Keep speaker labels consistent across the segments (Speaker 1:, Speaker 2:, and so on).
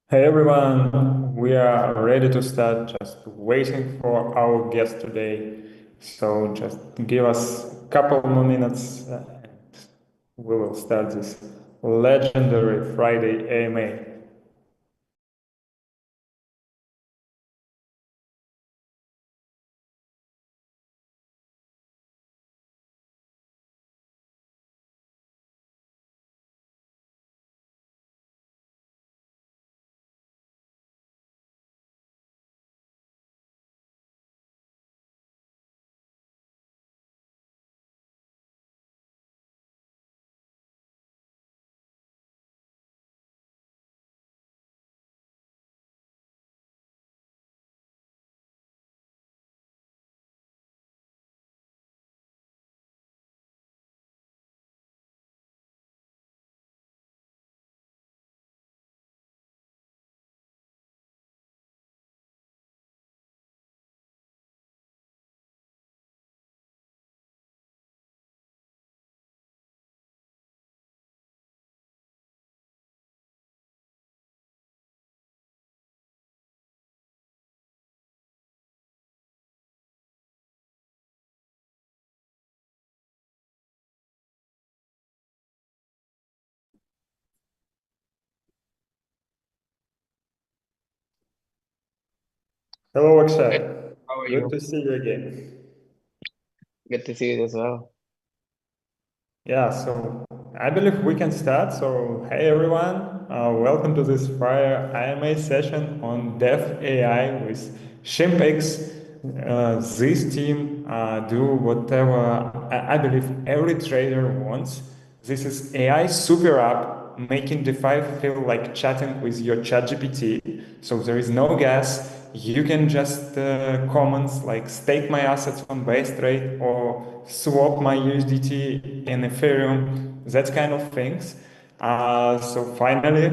Speaker 1: Hey everyone, we are ready to start, just waiting for our guest today. So just give us a couple more minutes and we will start this legendary Friday AMA. Hello
Speaker 2: Good.
Speaker 1: Akshay,
Speaker 2: How are
Speaker 1: good
Speaker 2: you?
Speaker 1: to see you again.
Speaker 2: Good to see you as well.
Speaker 1: Yeah, so I believe we can start. So, hey everyone, welcome to this Fire IMA session on Dev AI with Shimpex. This team do whatever I believe every trader wants. This is AI super app making DeFi feel like chatting with your ChatGPT. So there is no gas. You can just comments like stake my assets on base rate or swap my USDT in Ethereum, that kind of things. So finally,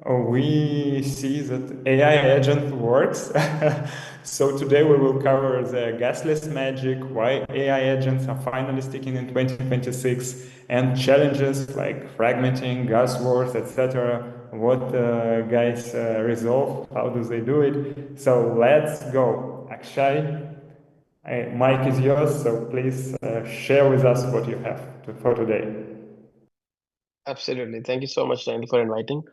Speaker 1: we see that AI agent works. So today we will cover the gasless magic, why AI agents are finally sticking in 2026, and challenges like fragmenting, gas wars, etc. What guys resolve, how do they do it? So let's go. Akshay, Mike is yours, so please share with us what you have for today.
Speaker 2: Absolutely. Thank you so much, Daniel, for inviting.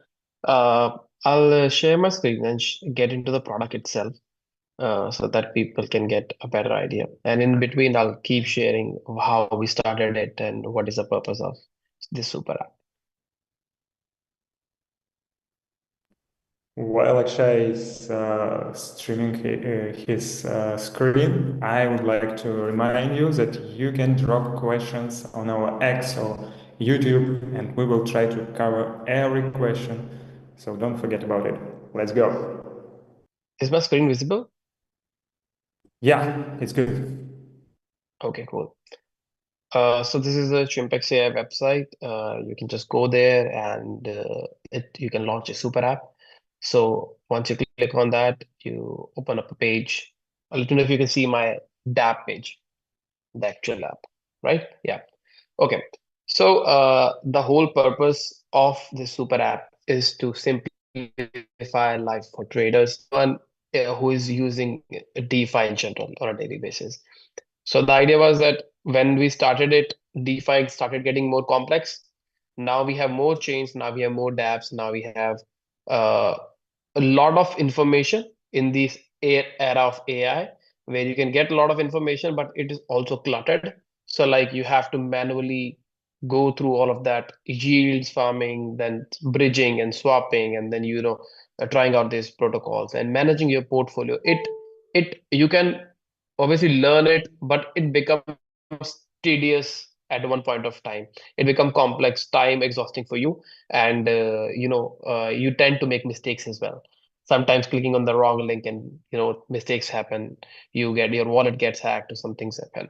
Speaker 2: Uh, I'll share my screen and get into the product itself so that people can get a better idea. And in between, I'll keep sharing how we started it and what is the purpose of this super app.
Speaker 1: While Akshay is streaming his screen, I would like to remind you that you can drop questions on our X or YouTube, and we will try to cover every question. So don't forget about it. Let's go.
Speaker 2: Is my screen visible?
Speaker 1: Yeah, it's good.
Speaker 2: Okay, cool. So this is a Chimpex AI website. You can just go there and you can launch a super app. So once you click on that, you open up a page. I'll let you know if you can see my dApp page, the actual app, right? Yeah. Okay. So the whole purpose of this super app is to simplify life for traders, one who is using DeFi in general on a daily basis. So the idea was that when we started it, DeFi started getting more complex. Now we have more chains, now we have more dApps, now we have uh, a lot of information in this era of AI, where you can get a lot of information, but it is also cluttered. So like you have to manually go through all of that yields farming, then bridging and swapping, and then trying out these protocols and managing your portfolio. It you can obviously learn it, but it becomes tedious at one point of time. It becomes complex, time exhausting for you, and you tend to make mistakes as well. Sometimes clicking on the wrong link and mistakes happen. You get your wallet gets hacked or some things happen.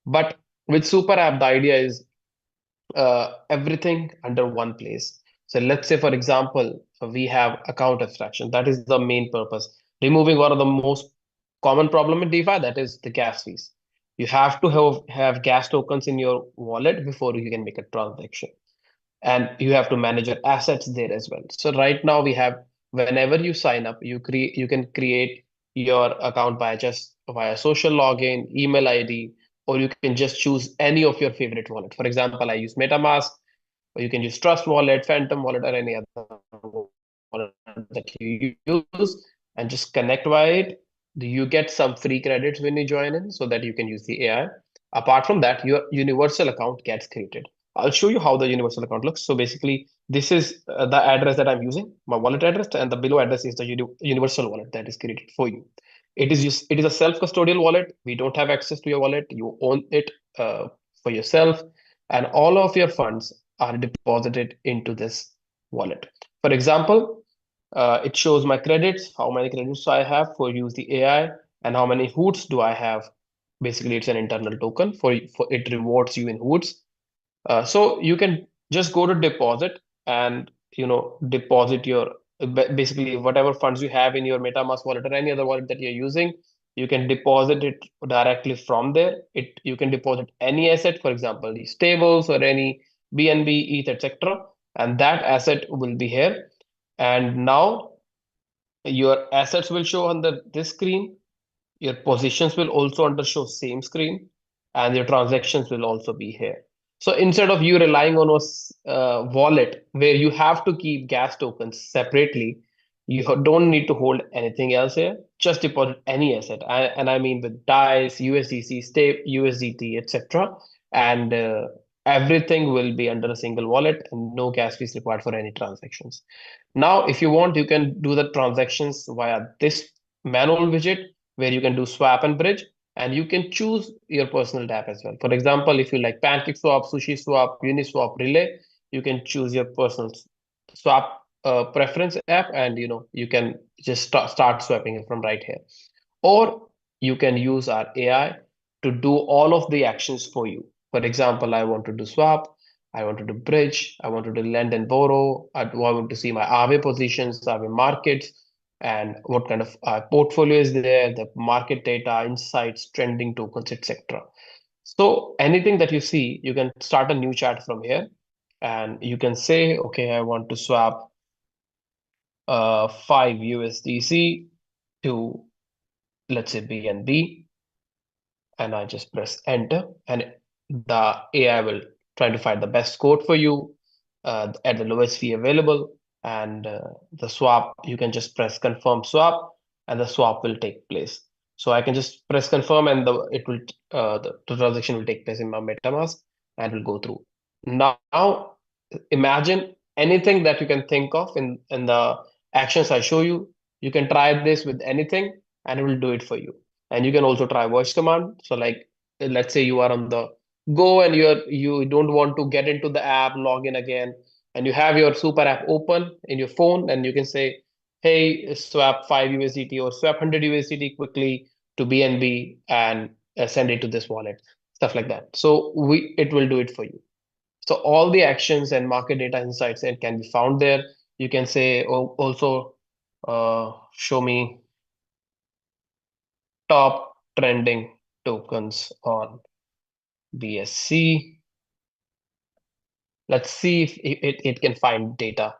Speaker 2: But with Super App, the idea is everything under one place. So let's say, for example, we have account abstraction. That is the main purpose. Removing one of the most common problem in DeFi, that is the gas fees. You have to have gas tokens in your wallet before you can make a transaction. And you have to manage your assets there as well. So right now we have whenever you sign up, you can create your account by just via social login, email ID, or you can just choose any of your favorite wallet. For example, I use MetaMask, or you can use Trust Wallet, Phantom Wallet, or any other wallet that you use, and just connect via it. You get some free credits when you join in so that you can use the AI. Apart from that, your universal account gets created. I'll show you how the universal account looks. So basically, this is the address that I'm using, my wallet address, and the below address is the universal wallet that is created for you. It is a self-custodial wallet. We don't have access to your wallet. You own it for yourself, and all of your funds are deposited into this wallet. For example, it shows my credits, how many credits I have for use the AI, and how many hoots do I have. Basically, it's an internal token for it rewards you in hoots. So you can just go to deposit and deposit your basically whatever funds you have in your MetaMask wallet or any other wallet that you're using. You can deposit it directly from there. You can deposit any asset, for example, the stables or any BNB, ETH, etc. And that asset will be here. And now your assets will show on this screen, your positions will also undershow same screen, and your transactions will also be here. So instead of you relying on a wallet where you have to keep gas tokens separately, you don't need to hold anything else here. Just deposit any asset, and I mean with DICE, USDC, Stake, USDT, etc. And everything will be under a single wallet, and no gas fees required for any transactions. Now, if you want, you can do the transactions via this manual widget where you can do swap and bridge, and you can choose your personal dApp as well. For example, if you like Pancake Swap, Sushi Swap, Uniswap, Relay, you can choose your personal swap preference app, and you can just start swapping it from right here. Or you can use our AI to do all of the actions for you. For example, I want to do swap, I want to do bridge, I want to do lend and borrow, I want to see my Aave positions, Aave markets, and what kind of portfolio is there, the market data, insights, trending tokens, etc. So anything that you see, you can start a new chat from here, and you can say, okay, I want to swap 5 USDC to, let's say, BNB, and I just press enter, and the AI will try to find the best quote for you at the lowest fee available. And the swap, you can just press confirm swap, and the swap will take place. So I can just press confirm, and the transaction will take place in my MetaMask and will go through. Now, imagine anything that you can think of in the actions I show you. You can try this with anything, and it will do it for you. And you can also try voice command. So like, let's say you are on the go and you don't want to get into the app, log in again, and you have your super app open in your phone, and you can say, hey, swap 5 USDT or swap 100 USDT quickly to BNB and send it to this wallet, stuff like that. So it will do it for you. So all the actions and market data insights and can be found there. You can say, also show me top trending tokens on BSC. Let's see if it can find data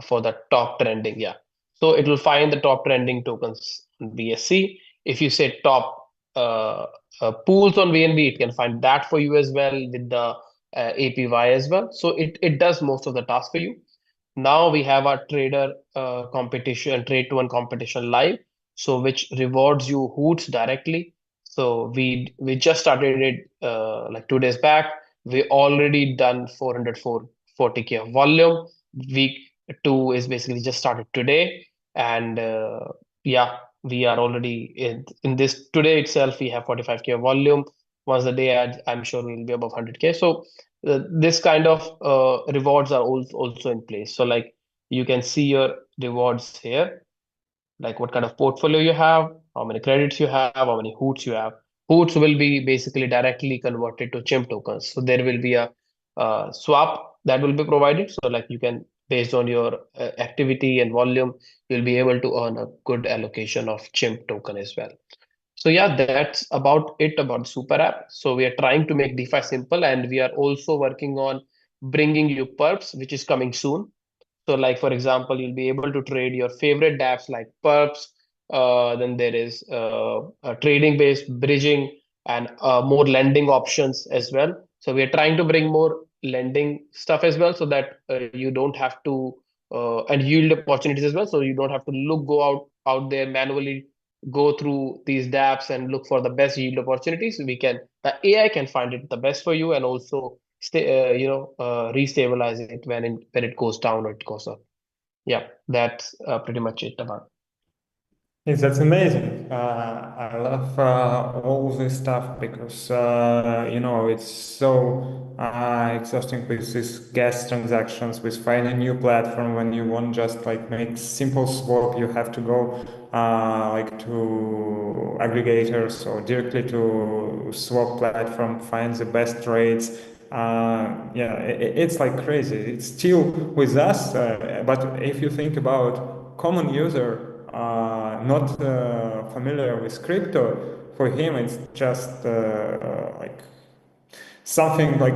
Speaker 2: for the top trending. Yeah. So it will find the top trending tokens on BSC. If you say top pools on BNB, it can find that for you as well with the APY as well. So it does most of the task for you. Now we have our trader competition, trade to earn competition live, so which rewards you hoots directly. So we just started it like 2 days back. We already done 440K of volume. Week two is basically just started today, and yeah, we are already in this today itself. We have 45K of volume. Once the day adds, I'm sure we'll be above 100K. So this kind of rewards are also in place. So like you can see your rewards here, like what kind of portfolio you have, how many credits you have, how many hoots you have. Hoots will be basically directly converted to chimp tokens. So there will be a swap that will be provided. So like you can, based on your activity and volume, you'll be able to earn a good allocation of chimp token as well. So yeah, that's about it about Super App. So we are trying to make DeFi simple, and we are also working on bringing you perps, which is coming soon. So, like for example, you'll be able to trade your favorite dApps like perps. Then there is trading based bridging and more lending options as well. So we are trying to bring more lending stuff as well, so that you don't have to and yield opportunities as well. So you don't have to go out there manually, go through these dApps and look for the best yield opportunities. The AI can find it the best for you, and also restabilize it when it goes down or it goes up. Yeah, that's pretty much it about.
Speaker 1: Yes, that's amazing. I love all this stuff because it's so exhausting with these gas transactions, with finding a new platform when you want just like make simple swap. You have to go like to aggregators or directly to swap platform, find the best rates. Yeah, it's like crazy. It's still with us, but if you think about common user not familiar with crypto, for him it's just like something like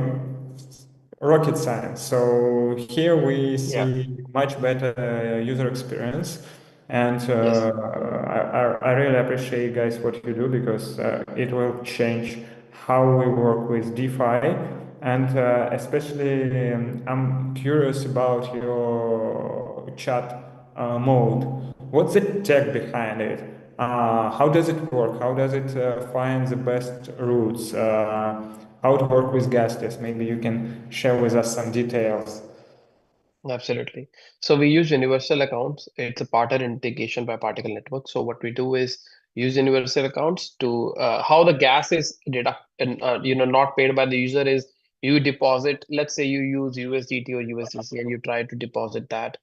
Speaker 1: rocket science. So here we
Speaker 2: Yeah.
Speaker 1: see much better user experience, and
Speaker 2: Yes.
Speaker 1: I really appreciate guys what you do because it will change how we work with DeFi, and especially I'm curious about your chat mode. What's the tech behind it? How does it work? How does it find the best routes? How to work with gas tests? Maybe you can share with us some details.
Speaker 2: Absolutely. So we use universal accounts. It's a partner integration by particle network. So what we do is use universal accounts to how the gas is deduct and not paid by the user is you deposit. Let's say you use USDT or USDC and you try to deposit that.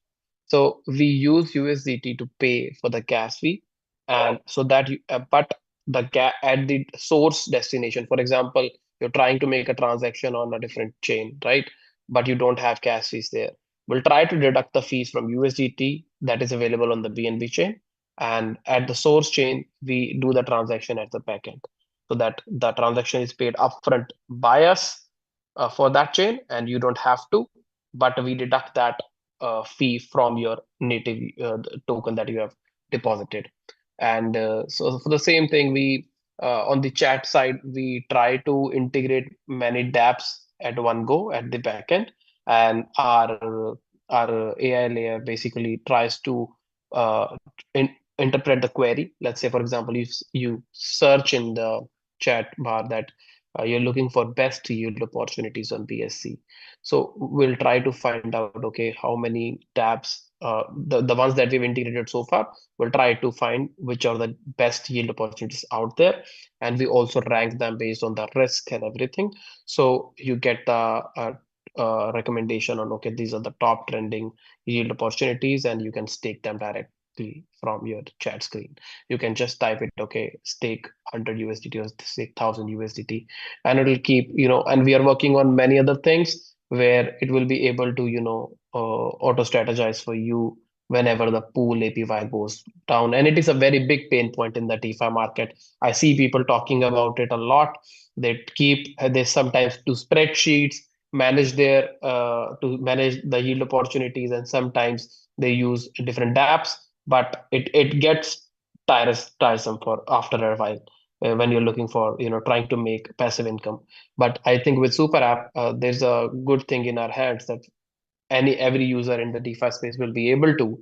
Speaker 2: So we use USDT to pay for the gas fee, and so that but at the source destination, for example, you're trying to make a transaction on a different chain, right? But you don't have gas fees there. We'll try to deduct the fees from USDT that is available on the BNB chain, and at the source chain, we do the transaction at the backend, so that the transaction is paid upfront by us for that chain, and you don't have to, but we deduct that fee from your native token that you have deposited. And so for the same thing, we on the chat side, we try to integrate many dApps at one go at the backend, and our AI layer basically tries to uh, interpret the query. Let's say, for example, you search in the chat bar that you're looking for best yield opportunities on BSC. So we'll try to find out, okay, how many tabs, the ones that we've integrated so far, we'll try to find which are the best yield opportunities out there. And we also rank them based on the risk and everything. So you get the recommendation on, okay, these are the top trending yield opportunities, and you can stake them directly from your chat screen. You can just type it, okay, stake 100 USDT or stake 1000 USDT, and it'll keep, and we are working on many other things where it will be able to, auto strategize for you whenever the pool APY goes down. And it is a very big pain point in the DeFi market. I see people talking about it a lot. They sometimes do spreadsheets, to manage the yield opportunities, and sometimes they use different dApps, but it gets tiresome for after a while when you're looking for, trying to make passive income. But I think with SuperApp, there's a good thing in our hands that every user in the DeFi space will be able to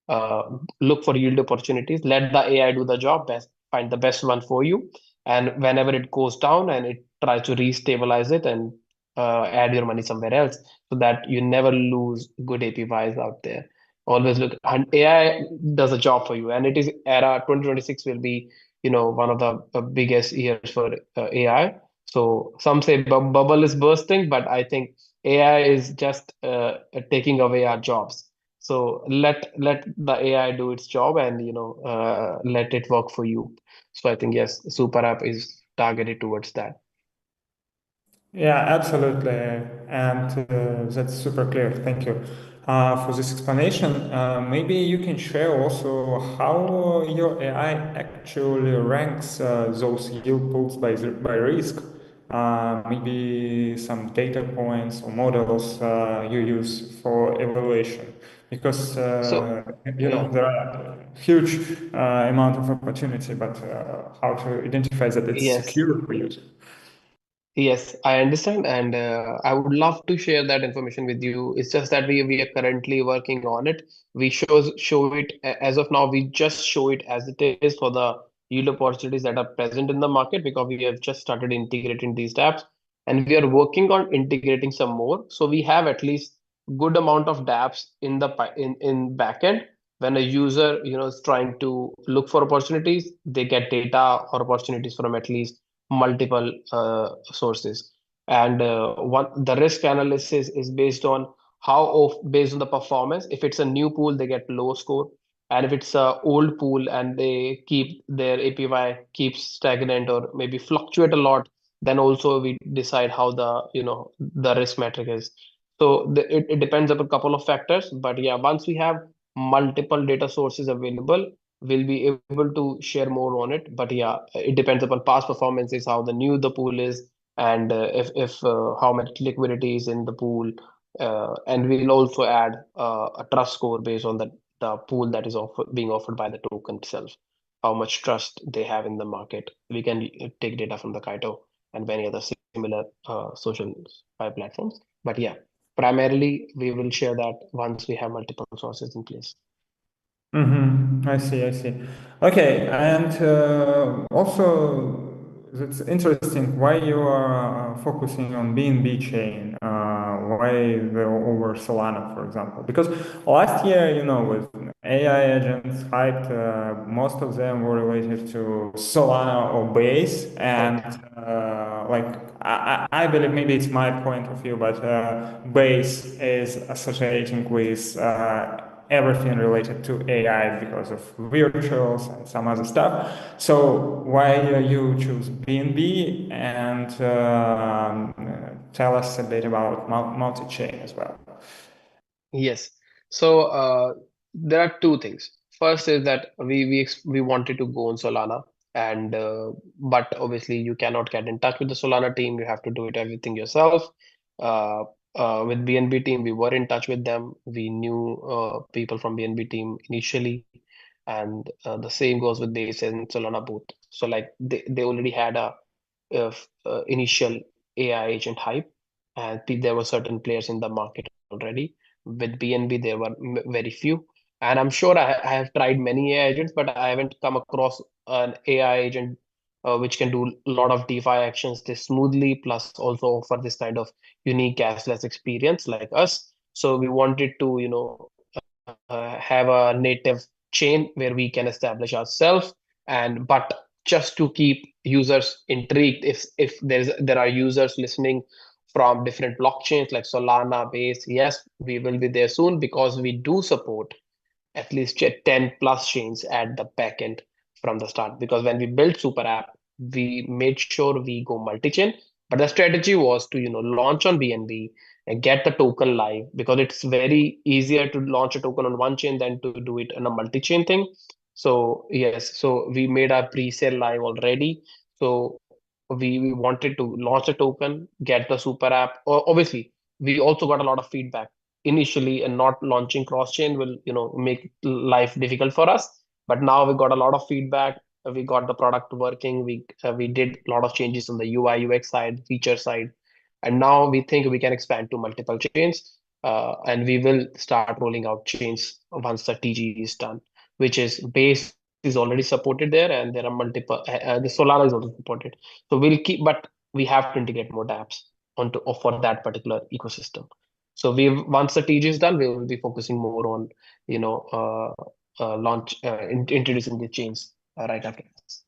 Speaker 2: uh, look for yield opportunities, let the AI do the job best, find the best one for you. And whenever it goes down, and it tries to restabilize it and add your money somewhere else, so that you never lose good APYs out there. Always look, and AI does a job for you. And it is era 2026 will be, one of the biggest years for AI. So some say bubble is bursting, but I think AI is just taking away our jobs. So let the AI do its job, and let it work for you. So I think yes, Super App is targeted towards that.
Speaker 1: Yeah, absolutely. And that's super clear. Thank you for this explanation. Maybe you can share also how your AI actually ranks those yield pools by risk. maybe some data points or models you use for evaluation? Because
Speaker 2: So yeah,
Speaker 1: there are huge amount of opportunity, but how to identify that it's
Speaker 2: yes.
Speaker 1: secure for users?
Speaker 2: Yes, I understand, and I would love to share that information with you. It's just that we are currently working on it. We show it as of now. We just show it as it is for the yield opportunities that are present in the market because we have just started integrating these apps, and we are working on integrating some more. So we have at least good amount of dApps in the in backend. When a user is trying to look for opportunities, they get data or opportunities from at least multiple sources. And one the risk analysis is based on based on the performance. If it's a new pool, they get low score, and if it's a old pool and they keep their APY keeps stagnant or maybe fluctuate a lot, then also we decide how the risk metric is. So it depends on a couple of factors, but yeah, once we have multiple data sources available, we'll be able to share more on it. But yeah, it depends upon past performances, how the new the pool is, and if how much liquidity is in the pool. And we'll also add a trust score based on the pool that is being offered by the token itself, how much trust they have in the market. We can take data from the Kaito and many other similar social platforms. But yeah, primarily we will share that once we have multiple sources in place.
Speaker 1: Mm-hmm. I see, I see. Okay, and also it's interesting why you are focusing on BNB chain, why over Solana, for example. Because last year, with AI agents hyped, most of them were related to Solana or Base, and
Speaker 2: Correct.
Speaker 1: like I believe maybe it's my point of view, but Base is associating with everything related to AI because of virtuals and some other stuff. So why you choose BNB and tell us a bit about multi-chain as well.
Speaker 2: Yes. So there are two things. First is that we wanted to go on Solana, and but obviously you cannot get in touch with the Solana team. You have to do it everything yourself. Uh, with BNB team, we were in touch with them. We knew people from BNB team initially, and the same goes with Base and Solana both. So like they already had a initial AI agent hype, and there were certain players in the market already. With BNB, there were very few, and I'm sure I have tried many AI agents, but I haven't come across an AI agent which can do a lot of DeFi actions this smoothly, plus also offer this kind of unique cashless experience like us. So we wanted to, have a native chain where we can establish ourselves, and but just to keep users intrigued, if there are users listening from different blockchains like Solana, Base, yes, we will be there soon because we do support at least 10 plus chains at the back end from the start. Because when we built SuperApp, we made sure we go multi-chain. But the strategy was to, launch on BNB and get the token live, because it's very easier to launch a token on one chain than to do it on a multi-chain thing. So yes, so we made our pre-sale live already. So we wanted to launch a token, get the SuperApp. Obviously, we also got a lot of feedback initially, and not launching cross chain will make life difficult for us. But now we got a lot of feedback. We got the product working. We did a lot of changes on the UI UX side, feature side, and now we think we can expand to multiple chains. And we will start rolling out chains once the TG is done, which is Base is already supported there, and there are multiple. The Solana is also supported. So we'll keep, but we have to integrate more dApps onto for that particular ecosystem. So we once the TG is done, we will be focusing more on introducing the chains right after this.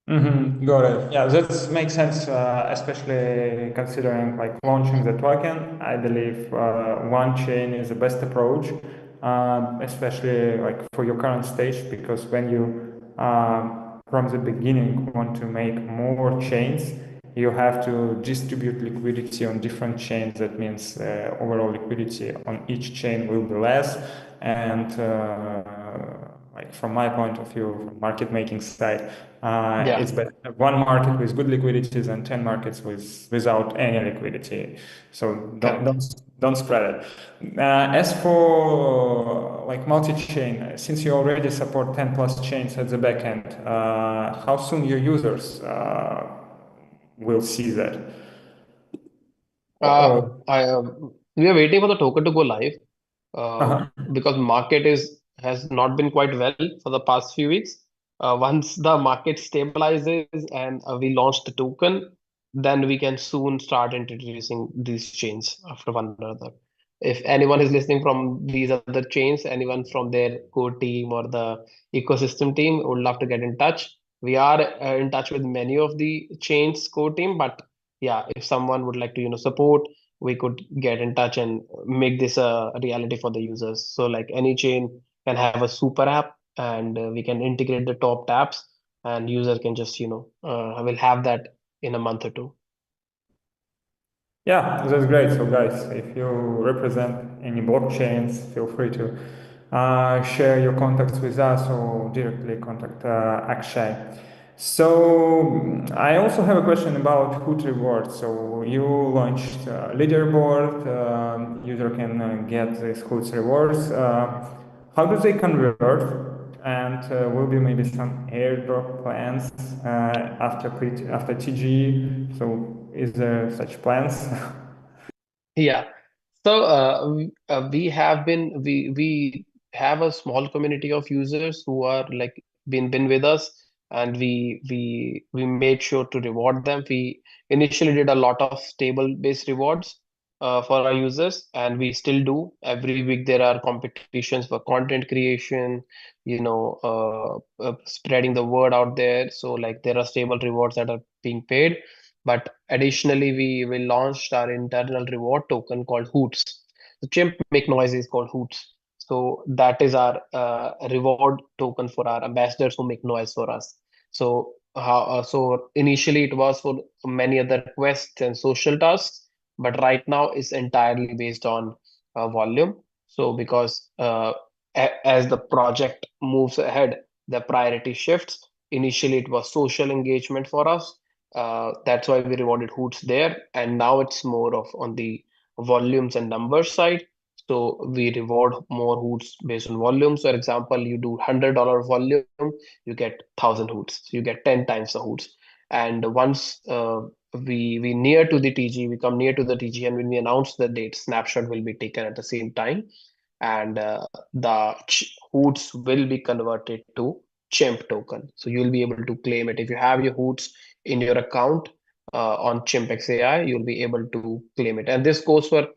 Speaker 1: Mm-hmm. Got it. Yeah, that makes sense, especially considering like launching the token. I believe one chain is the best approach, especially like for your current stage, because when you from the beginning want to make more chains, you have to distribute liquidity on different chains. That means overall liquidity on each chain will be less, and like from my point of view, from market making side,
Speaker 2: Yeah,
Speaker 1: it's better one market with good liquidities and 10 markets without any liquidity. So
Speaker 2: correct.
Speaker 1: don't spread it. As for like multi-chain, since you already support 10 plus chains at the back end, how soon your users will see that? Or,
Speaker 2: We are waiting for the token to go live.
Speaker 1: uh-huh.
Speaker 2: Because market is has not been quite well for the past few weeks. Once the market stabilizes and we launch the token, then we can soon start introducing these chains after one another. If anyone is listening from these other chains, anyone from their core team or the ecosystem team would love to get in touch. We are in touch with many of the chains core team, but yeah, if someone would like to, support, we could get in touch and make this a reality for the users. So like any chain can have a super app and we can integrate the top tabs and user can just, will have that in a month or two.
Speaker 1: Yeah, that's great. So, guys, if you represent any blockchains, feel free to share your contacts with us or directly contact Akshay. So, I also have a question about Hoot Rewards. So, you launched a leaderboard, user can get these Hoot Rewards. How do they convert? And will be maybe some airdrop plans after TG. So is there such plans?
Speaker 2: Yeah. So we have a small community of users who are like been with us, and we made sure to reward them. We initially did a lot of table based rewards for our users, and we still do. Every week there are competitions for content creation, spreading the word out there. So like there are stable rewards that are being paid, but additionally, we launched our internal reward token called Hoots. The chimp make noise is called Hoots. So that is our reward token for our ambassadors who make noise for us. So initially it was for many other quests and social tasks, but right now it's entirely based on volume. So because as the project moves ahead, the priority shifts. Initially, it was social engagement for us, that's why we rewarded Hoots there. And now it's more of on the volumes and numbers side. So we reward more Hoots based on volumes. For example, you do $100 volume, you get 1,000 Hoots. So you get 10 times the Hoots. And once we near to the TG, we come near to the TG, and when we announce the date, snapshot will be taken at the same time, and the hoots will be converted to chimp token. So you'll be able to claim it if you have your hoots in your account on chimpx AI. You'll be able to claim it, and this goes for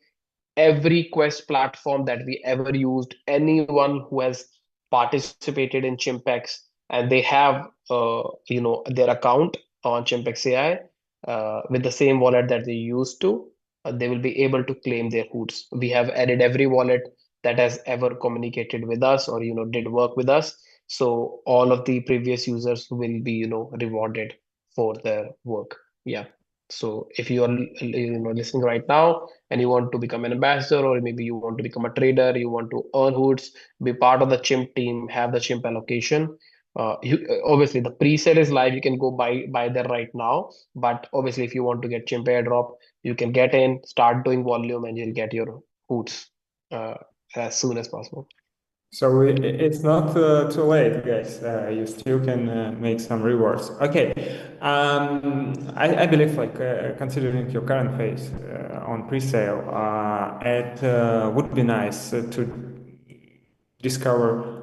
Speaker 2: every quest platform that we ever used. Anyone who has participated in Chimpex and they have their account on Chimpex AI with the same wallet that they used to, they will be able to claim their hoots. We have added every wallet that has ever communicated with us or did work with us. So all of the previous users will be rewarded for their work. Yeah. So if you are listening right now and you want to become an ambassador, or maybe you want to become a trader, you want to earn hoots, be part of the chimp team, have the chimp allocation. Obviously the pre-sale is live, you can go buy there right now, but obviously if you want to get chimp airdrop, you can get in, start doing volume, and you'll get your hoots uh, as soon as possible.
Speaker 1: So it's not too late, guys. You still can make some rewards. Okay, I believe like considering your current phase on pre-sale, it would be nice to discover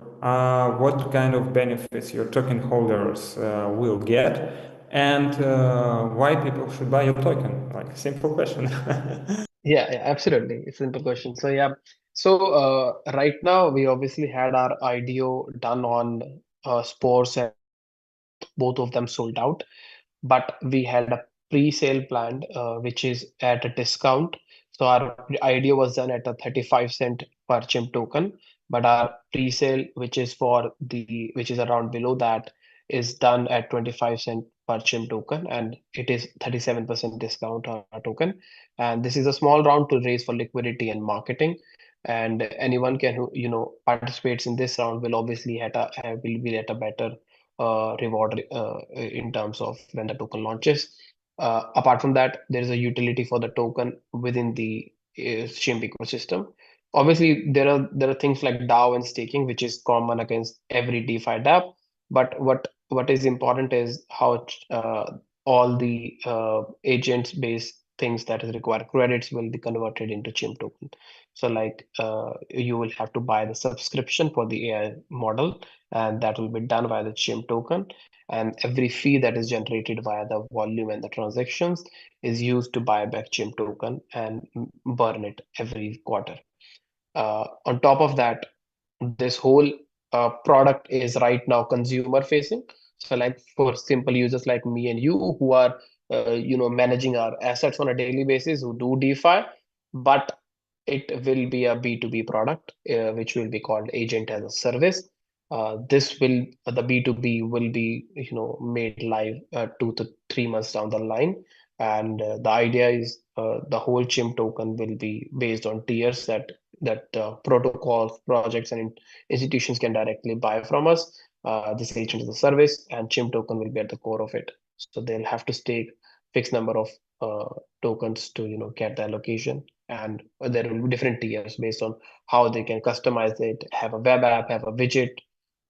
Speaker 1: what kind of benefits your token holders will get and why people should buy your token. Like simple question.
Speaker 2: Yeah, absolutely. It's a simple question. So yeah, so right now we obviously had our IDO done on sports, and both of them sold out. But we had a pre-sale planned, which is at a discount. So our idea was done at a 35 cent per chimp token, but our pre-sale, which is around below that, is done at 25 cent per chimp token, and it is 37% discount on our token. And this is a small round to raise for liquidity and marketing. and anyone can who participates in this round will obviously will be at a better reward in terms of when the token launches. Apart from that, there is a utility for the token within the Shimp ecosystem. Obviously, there are things like DAO and staking, which is common against every DeFi dApp. But what is important is how all the agents-based things that is require credits will be converted into Chimp token. So like you will have to buy the subscription for the AI model, and that will be done by the Chimp token. And every fee that is generated via the volume and the transactions is used to buy back Chimp token and burn it every quarter. On top of that, this whole product is right now consumer facing. So like for simple users like me and you who are managing our assets on a daily basis, who do DeFi, but it will be a B2B product, which will be called agent as a service. This will the B2B will be made live 2 to 3 months down the line, and the idea is the whole Chimp token will be based on tiers that protocols, projects, and institutions can directly buy from us. This agent is a service, and Chimp token will be at the core of it. So they'll have to stake fixed number of tokens to get the allocation, and there will be different tiers based on how they can customize it, have a web app, have a widget,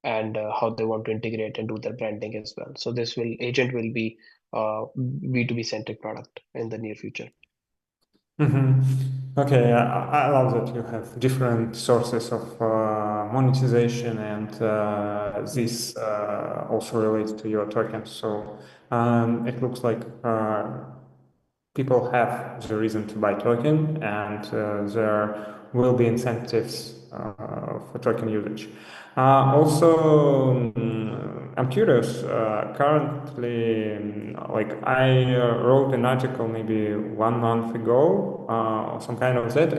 Speaker 2: and how they want to integrate and do their branding as well. So this will agent will be B2B centric product in the near future.
Speaker 1: Okay, I love that you have different sources of monetization, and this also relates to your tokens. So it looks like people have the reason to buy token, and there will be incentives for token usage. Also, I'm curious. Currently, like I wrote an article maybe 1 month ago, some kind of that,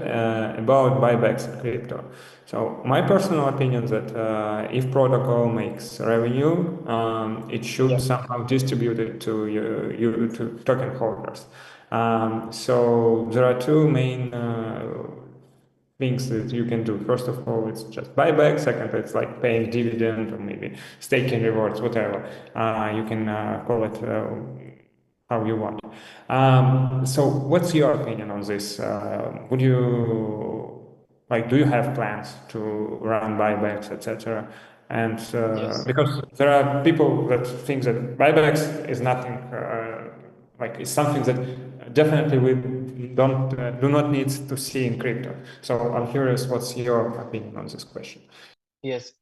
Speaker 1: about buybacks in crypto. So my personal opinion that if protocol makes revenue, it should
Speaker 2: Yeah.
Speaker 1: somehow distribute it to you to token holders. So there are two main things that you can do. First of all, it's just buyback. Second, it's like paying dividend or maybe staking rewards, whatever. You can call it how you want. So what's your opinion on this? Would you like, do you have plans to run buybacks, etc.? And
Speaker 2: Yes.
Speaker 1: because there are people that think that buybacks is nothing, like it's something that definitely we don't do not need to see in crypto. So I'm curious, what's your opinion on this question?
Speaker 2: Yes.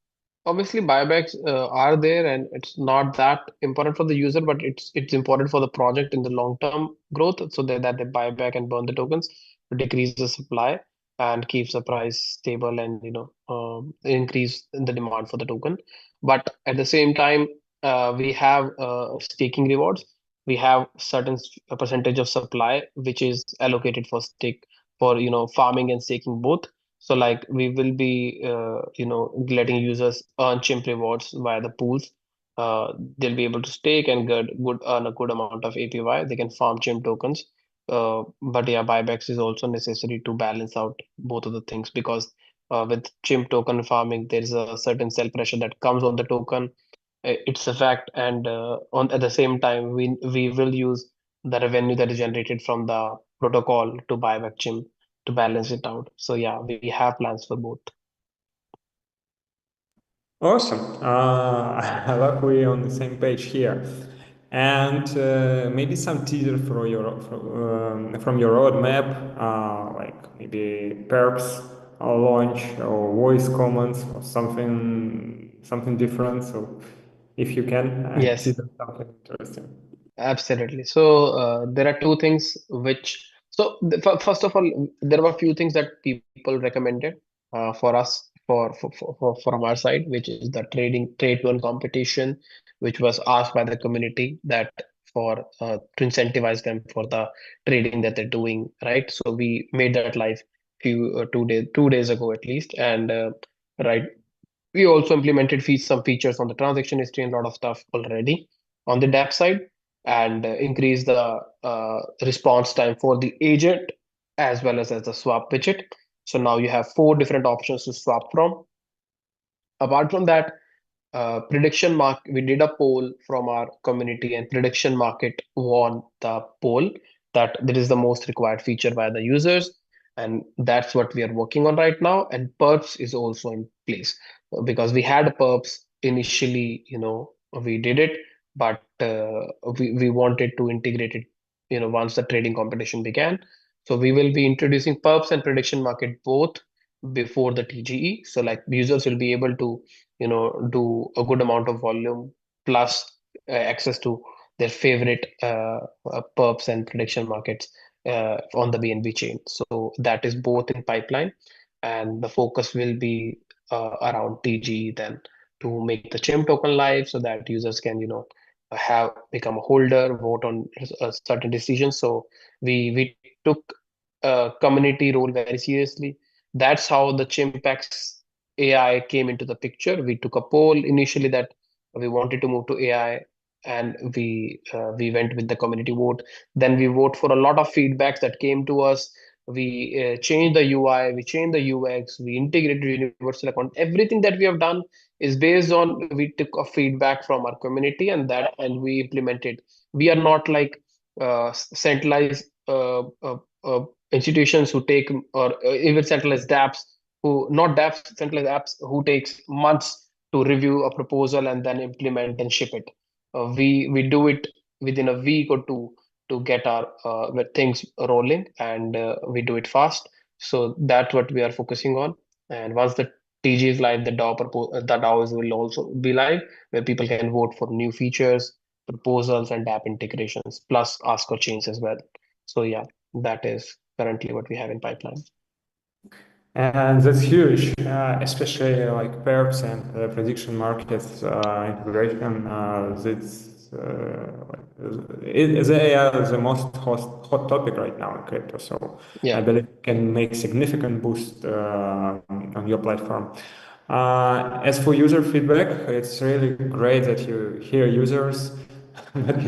Speaker 2: Obviously, buybacks are there, and it's not that important for the user, but it's important for the project in the long term growth, so that they buy back and burn the tokens to decrease the supply and keeps the price stable, and increase the demand for the token. But at the same time, we have staking rewards. We have a percentage of supply which is allocated for stake for farming and staking both. So like we will be letting users earn chimp rewards via the pools. They'll be able to stake and earn a good amount of APY. They can farm chimp tokens. But yeah, buybacks is also necessary to balance out both of the things, because with chimp token farming, there is a certain sell pressure that comes on the token. It's a fact, and on at the same time, we will use the revenue that is generated from the protocol to buy back chimp to balance it out. So yeah, we have plans for both.
Speaker 1: Awesome. I love we're on the same page here. And maybe some teaser for from your roadmap, like maybe perps or launch or voice comments or something different. So if you can
Speaker 2: Yes.
Speaker 1: teaser something interesting.
Speaker 2: Absolutely. So there are two things which. So first of all, there were a few things that people recommended for us from our side, which is the trade one competition, which was asked by the community that for to incentivize them for the trading that they're doing, right? So we made that live 2 days ago at least, and right, we also implemented some features on the transaction history and a lot of stuff already on the dApp side, and increase the response time for the agent as well as the swap widget. So now you have four different options to swap from. Apart from that, prediction mark we did a poll from our community, and prediction market won the poll that that is the most required feature by the users, and that's what we are working on right now. And perps is also in place, because we had perps initially, we did it, but we wanted to integrate it, once the trading competition began. So we will be introducing perps and prediction market both before the TGE, so like users will be able to do a good amount of volume plus access to their favorite perps and prediction markets on the BNB chain. So that is both in pipeline, and the focus will be around TG then to make the chimp token live so that users can have become a holder, vote on certain decisions. So we took community role very seriously. That's how the Chimpax AI came into the picture. We took a poll initially that we wanted to move to AI, and we went with the community vote. Then we vote for a lot of feedbacks that came to us. We changed the UI, we changed the UX, we integrated universal account. Everything that we have done is based on we took a feedback from our community, and we implemented. We are not like centralized institutions who take, or even centralized dApps who, not dApps, centralized apps who takes months to review a proposal and then implement and ship it. We do it within a week or two to get our things rolling, and we do it fast. So that's what we are focusing on. And once the TG is live, the DAOs will also be live, where people can vote for new features, proposals, and app integrations, plus ask or change as well. So yeah, that is currently what we have in pipeline.
Speaker 1: And that's huge, especially like perps and prediction markets integration. That's the AI is the most hot topic right now in crypto. So I
Speaker 2: Yeah.
Speaker 1: believe it can make significant boost on your platform. As for user feedback, it's really great that you hear users. But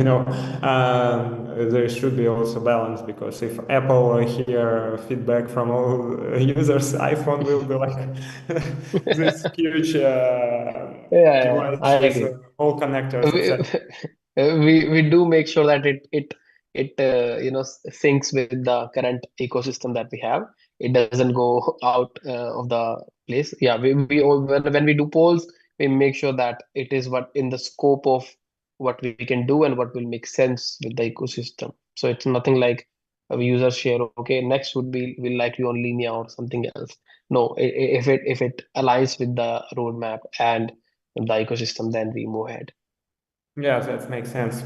Speaker 1: there should be also balance, because if Apple hear feedback from all users, iPhone will be like this huge
Speaker 2: Yeah,
Speaker 1: device
Speaker 2: I
Speaker 1: with
Speaker 2: agree.
Speaker 1: all connectors,
Speaker 2: We,
Speaker 1: etc.
Speaker 2: we do make sure that it syncs with the current ecosystem that we have. It doesn't go out of the place. Yeah, when we do polls, we make sure that it is what in the scope of what we can do and what will make sense with the ecosystem. So it's nothing like a user share. Okay, next would be we'll like you on Linea or something else. No, if it aligns with the roadmap and the ecosystem, then we move ahead.
Speaker 1: Yeah, that makes sense.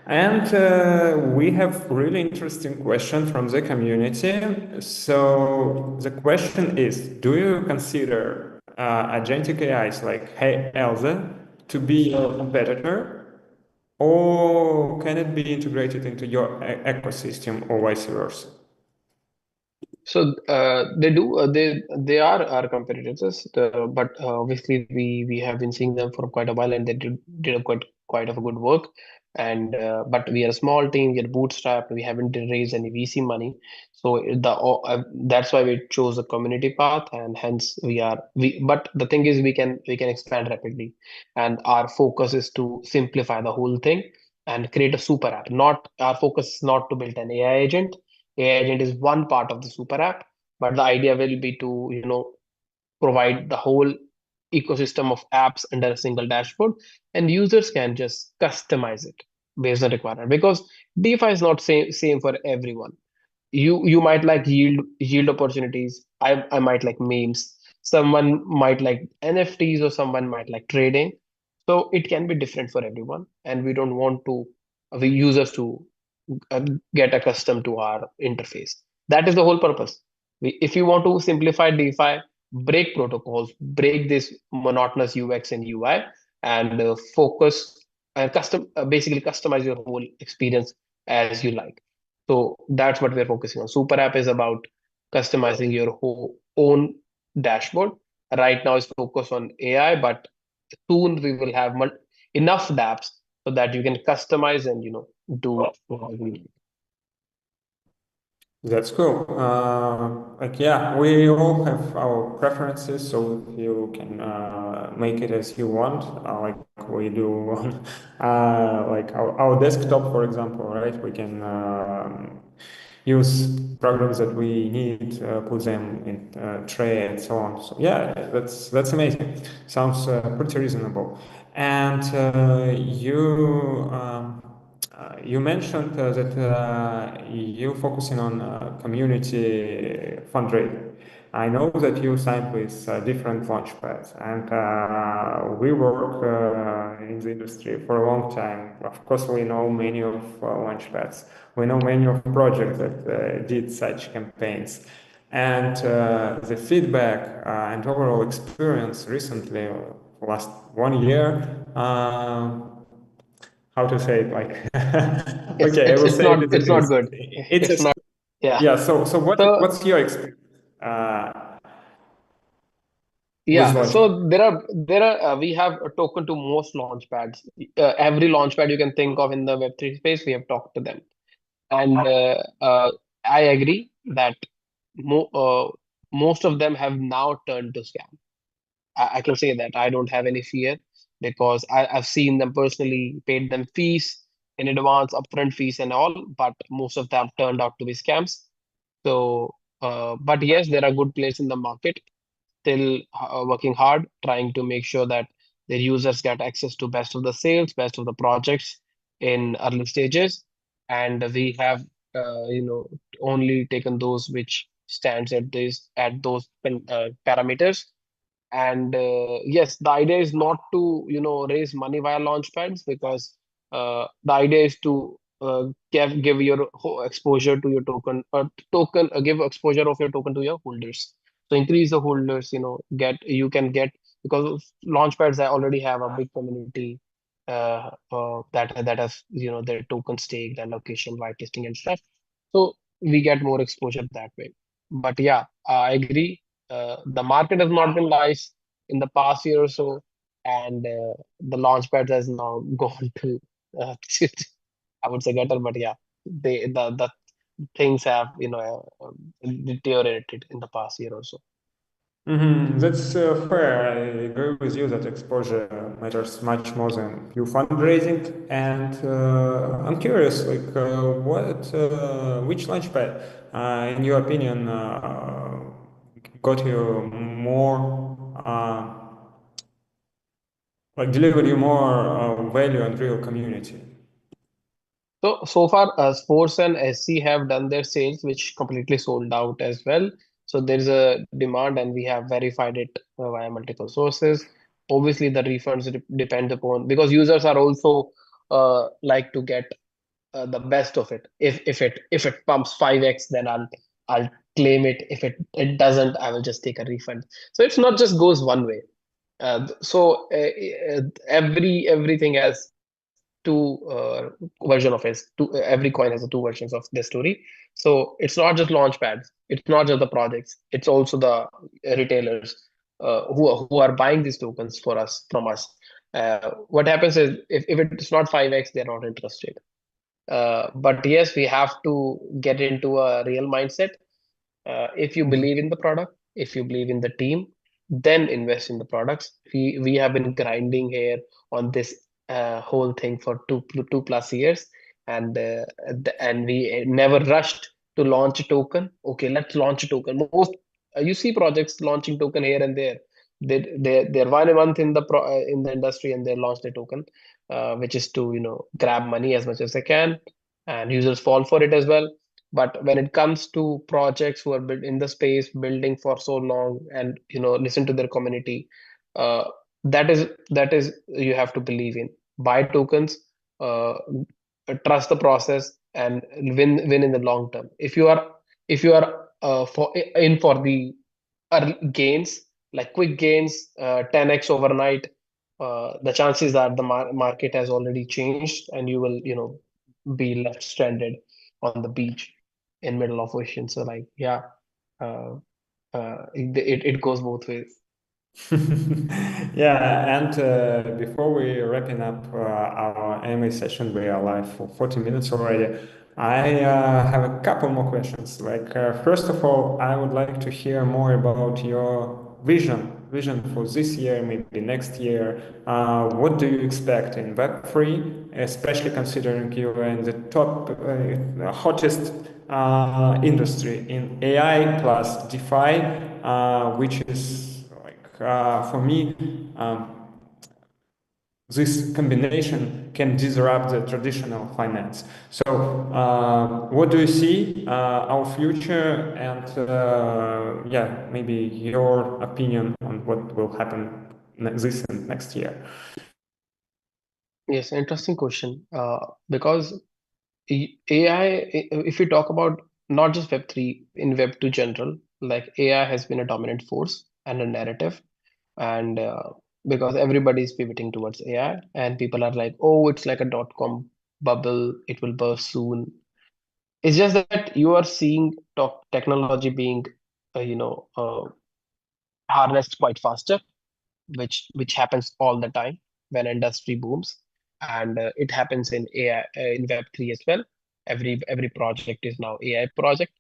Speaker 1: And we have really interesting question from the community. So the question is, do you consider agentic AIs like Hey Elsa to be your competitor, or can it be integrated into your ecosystem or vice versa?
Speaker 2: So they do they are our competitors, but obviously we have been seeing them for quite a while, and they did a quite of a good work. And but we are a small team, we are bootstrapped, we haven't raised any VC money, so that's why we chose the community path, and hence we are we. But the thing is, we can expand rapidly, and our focus is to simplify the whole thing and create a super app. Not our focus is not to build an AI agent. AI agent is one part of the super app, but the idea will be to, provide the whole ecosystem of apps under a single dashboard, and users can just customize it based on requirement. Because DeFi is not same for everyone. You might like yield opportunities. I might like memes. Someone might like NFTs, or someone might like trading. So it can be different for everyone, and we don't want to we users to uh, get accustomed to our interface. That is the whole purpose. If you want to simplify DeFi, break protocols, break this monotonous UX and UI, and focus and basically customize your whole experience as you like. So that's what we're focusing on. Super App is about customizing your whole own dashboard. Right now, it's focused on AI, but soon we will have enough dApps so that you can customize and do whatever you need.
Speaker 1: That's cool. Like, yeah, we all have our preferences, so you can make it as you want, like we do on like our desktop, for example, right? We can use programs that we need, put them in tray and so on. So yeah, that's amazing. Sounds pretty reasonable. And you mentioned that you focusing on community fundraising. I know that you signed with different launchpads, and we work in the industry for a long time. Of course, we know many of launchpads. We know many of projects that did such campaigns. And the feedback and overall experience recently, last 1 year, how to say it, like
Speaker 2: It's
Speaker 1: okay, I
Speaker 2: it's
Speaker 1: will
Speaker 2: it's
Speaker 1: say it
Speaker 2: not
Speaker 1: as it
Speaker 2: it's not
Speaker 1: is.
Speaker 2: good.
Speaker 1: It's
Speaker 2: It's
Speaker 1: just,
Speaker 2: not. Yeah.
Speaker 1: yeah. So
Speaker 2: So
Speaker 1: what's your experience with
Speaker 2: yeah.
Speaker 1: Launchpad?
Speaker 2: So there are we have a token to most launch pads. Every launch pad you can think of in the Web3 space, we have talked to them. And I agree that mo most of them have now turned to scam. I can say that I don't have any fear because I've seen them personally, paid them fees in advance, upfront fees and all, but most of them turned out to be scams. So, but yes, there are good players in the market still working hard, trying to make sure that their users get access to best of the sales, best of the projects in early stages. And we have, only taken those which stands at those parameters. And yes, the idea is not to, raise money via launch pads because the idea is to give your exposure to your token, give exposure of your token to your holders. So increase the holders, you can get, because launch pads already have a big community that has, their token stake, their location, whitelisting and stuff. So we get more exposure that way. But yeah, I agree. The market has not been nice in the past year or so, and the launchpad has now gone to, uh, I would say gutter, but yeah, the things have deteriorated in the past year or so.
Speaker 1: That's fair. I agree with you that exposure matters much more than pure fundraising. And I'm curious, like, which launchpad, in your opinion, got you more, like, delivered you more value and real community?
Speaker 2: So far, Sports and SC have done their sales, which completely sold out as well. So there's a demand, and we have verified it via multiple sources. Obviously, the refunds depend upon, because users are also like to get the best of it. If it pumps 5x, then I'll claim it. If it doesn't, I will just take a refund. So it's not just goes one way. Everything has two version of it. Every coin has two versions of the story. So it's not just launch pads. It's not just the projects. It's also the retailers who are buying these tokens from us. What happens is if it's not 5x, they're not interested. But yes, we have to get into a real mindset. If you believe in the product, if you believe in the team, then invest in the products. We have been grinding here on this whole thing for two plus years, and and we never rushed to launch a token. Okay, let's launch a token. Most you see projects launching token here and there. They're 1 month in the industry, and they launch the token, which is to grab money as much as they can, and users fall for it as well. But when it comes to projects who are built in the space, building for so long, and listen to their community, uh, that is you have to believe in. Buy tokens, uh, trust the process, and win in the long term. If you are for the gains, like quick gains, 10x overnight, the chances are the market has already changed, and you will be left stranded on the beach in middle of ocean. So like, yeah, uh, it goes both ways.
Speaker 1: Yeah, and before we wrapping up our AMA session, we are live for 40 minutes already. I have a couple more questions. First of all, I would like to hear more about your vision for this year, maybe next year. What do you expect in Web3, especially considering you are in the top, hottest industry in AI plus DeFi, which is for me. This combination can disrupt the traditional finance. So, what do you see our future, and yeah, maybe your opinion on what will happen this and next year?
Speaker 2: Yes, interesting question. Because AI, if we talk about not just Web3, in Web2 general, like AI has been a dominant force and a narrative, and because everybody is pivoting towards AI, and people are like, oh, it's like a dot-com bubble, it will burst soon. It's just that you are seeing technology being, harnessed quite faster, which happens all the time when industry booms, and it happens in AI, in Web3 as well. Every project is now AI project.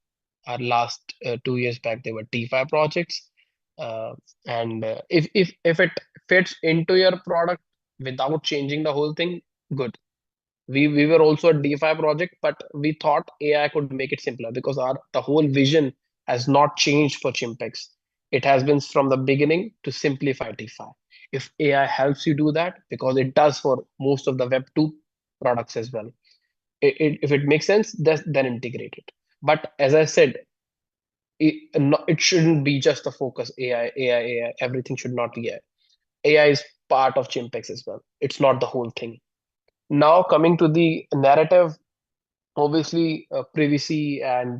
Speaker 2: Our last 2 years back, they were DeFi projects, uh, and if it fits into your product without changing the whole thing, good. We were also a DeFi project, but we thought AI could make it simpler because our the whole vision has not changed for Chimpex. It has been from the beginning to simplify DeFi. If AI helps you do that, because it does for most of the Web2 products as well, if it makes sense, then integrate it. But as I said, it shouldn't be just the focus AI. Everything should not be AI. AI is part of Chimpex as well. It's not the whole thing. Now coming to the narrative, obviously, privacy and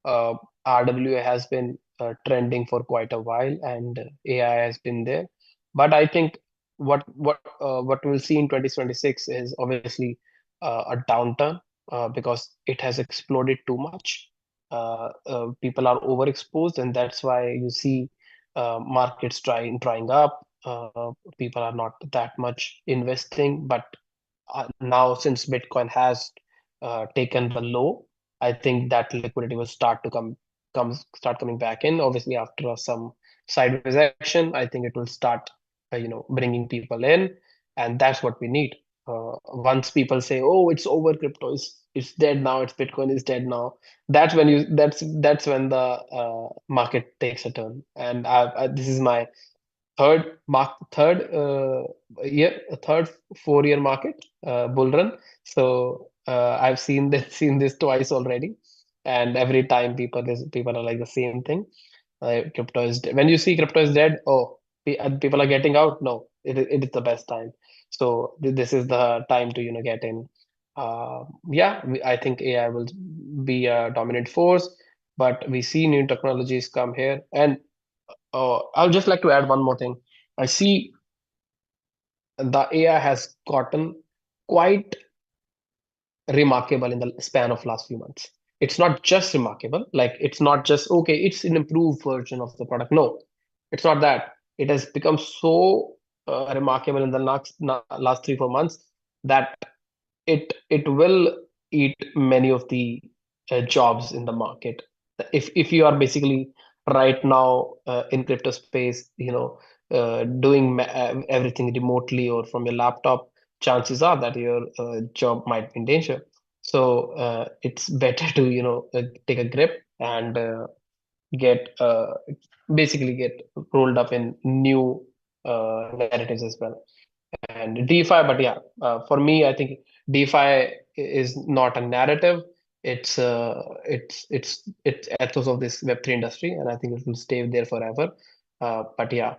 Speaker 2: uh, RWA has been trending for quite a while, and AI has been there. But I think what we'll see in 2026 is obviously a downturn, because it has exploded too much. People are overexposed, and that's why you see markets drying up. People are not that much investing, but now since Bitcoin has taken the low, I think that liquidity will start coming back in. Obviously, after some sideways action, I think it will start, bringing people in, and that's what we need. Once people say, "Oh, it's over, crypto is dead now, it's Bitcoin is dead now," that's when the market takes a turn. And this is my third 4-year market bull run. So I've seen this twice already, and every time people are like the same thing. Crypto is dead. When you see crypto is dead, oh, people are getting out. No, it is the best time. So this is the time to get in. Yeah, I think AI will be a dominant force, but we see new technologies come here, and I'll just like to add one more thing. I see the AI has gotten quite remarkable in the span of last few months. It's not just remarkable, like it's not just okay, it's an improved version of the product. No, it's not that. It has become so remarkable in the last 3-4 months that it will eat many of the jobs in the market. If you are basically right now in crypto space, doing everything remotely or from your laptop, chances are that your job might be in danger. So it's better to take a grip and get basically get rolled up in new narratives as well. And DeFi, but yeah, for me, I think DeFi is not a narrative. It's ethos of this Web3 industry, and I think it will stay there forever. But yeah,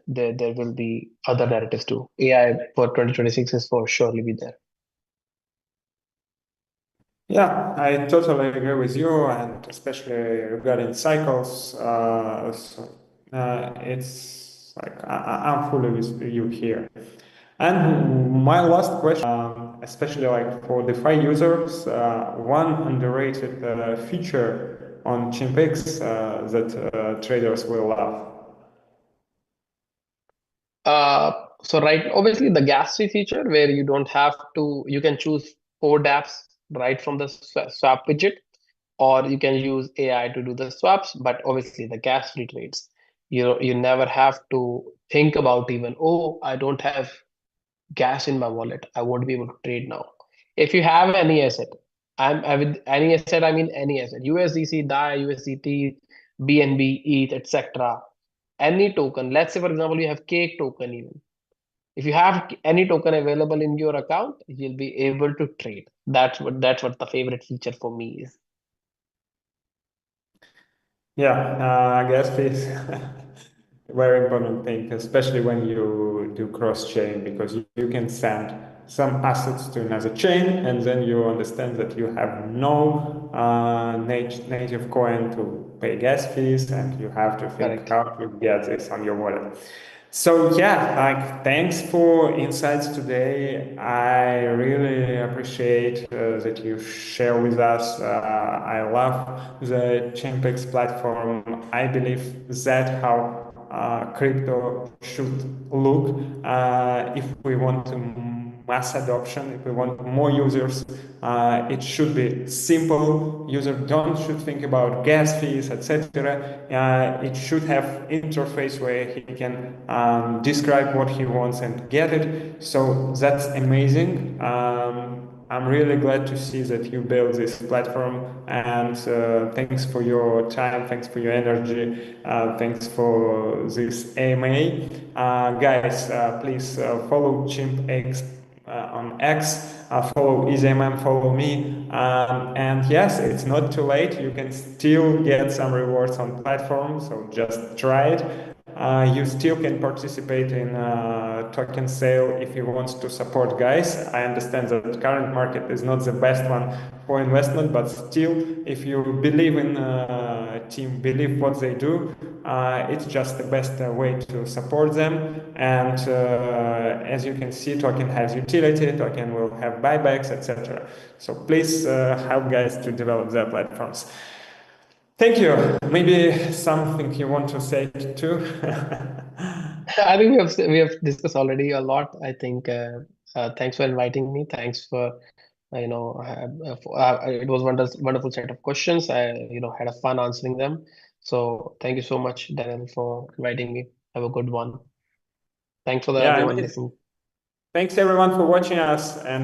Speaker 2: there will be other narratives too. AI for 2026 is for surely be there.
Speaker 1: Yeah, I totally agree with you, and especially regarding cycles. It's like I'm fully with you here. And my last question, especially like for DeFi users, one underrated feature on Chimpix that traders will love.
Speaker 2: So right, obviously the gas fee feature where you don't have to, you can choose 4 dApps right from the swap widget, or you can use AI to do the swaps, but obviously the gas-free trades. You never have to think about even, oh, I don't have gas in my wallet. I won't be able to trade now. If you have any asset, I with any asset, I mean any asset, USDC, DAI, USDT, BNB, ETH, etc. Any token. Let's say, for example, you have Cake token even. If you have any token available in your account, you'll be able to trade. That's what the favorite feature for me is.
Speaker 1: Yeah, I guess this very important thing, especially when you do cross-chain, because you can send some assets to another chain, and then you understand that you have no native coin to pay gas fees, and you have to think
Speaker 2: Correct.
Speaker 1: how to get this on your wallet. So yeah, like thanks for insights today. I really appreciate that you share with us. I love the Chimpex platform. I believe that how crypto should look if we want to mass adoption, if we want more users. It should be simple. User don't should think about gas fees, etc. It should have interface where he can describe what he wants and get it. So that's amazing. I'm really glad to see that you built this platform, and thanks for your time, thanks for your energy, thanks for this AMA. Guys, please follow ChimpX on X, follow EasyMM, follow me. And yes, it's not too late. You can still get some rewards on platform, so just try it. You still can participate in token sale if you want to support guys. I understand that the current market is not the best one for investment, but still, if you believe in team, believe what they do, it's just the best way to support them. And as you can see, token has utility, token will have buybacks, etc. So please help guys to develop their platforms. Thank you. Maybe something you want to say too?
Speaker 2: I think we have discussed already a lot. I think thanks for inviting me. Thanks for it was wonderful set of questions. I had a fun answering them. So thank you so much, Daniel, for inviting me. Have a good one. Thanks for the
Speaker 1: Yeah,
Speaker 2: everyone
Speaker 1: indeed.
Speaker 2: listening.
Speaker 1: Thanks everyone for watching us, and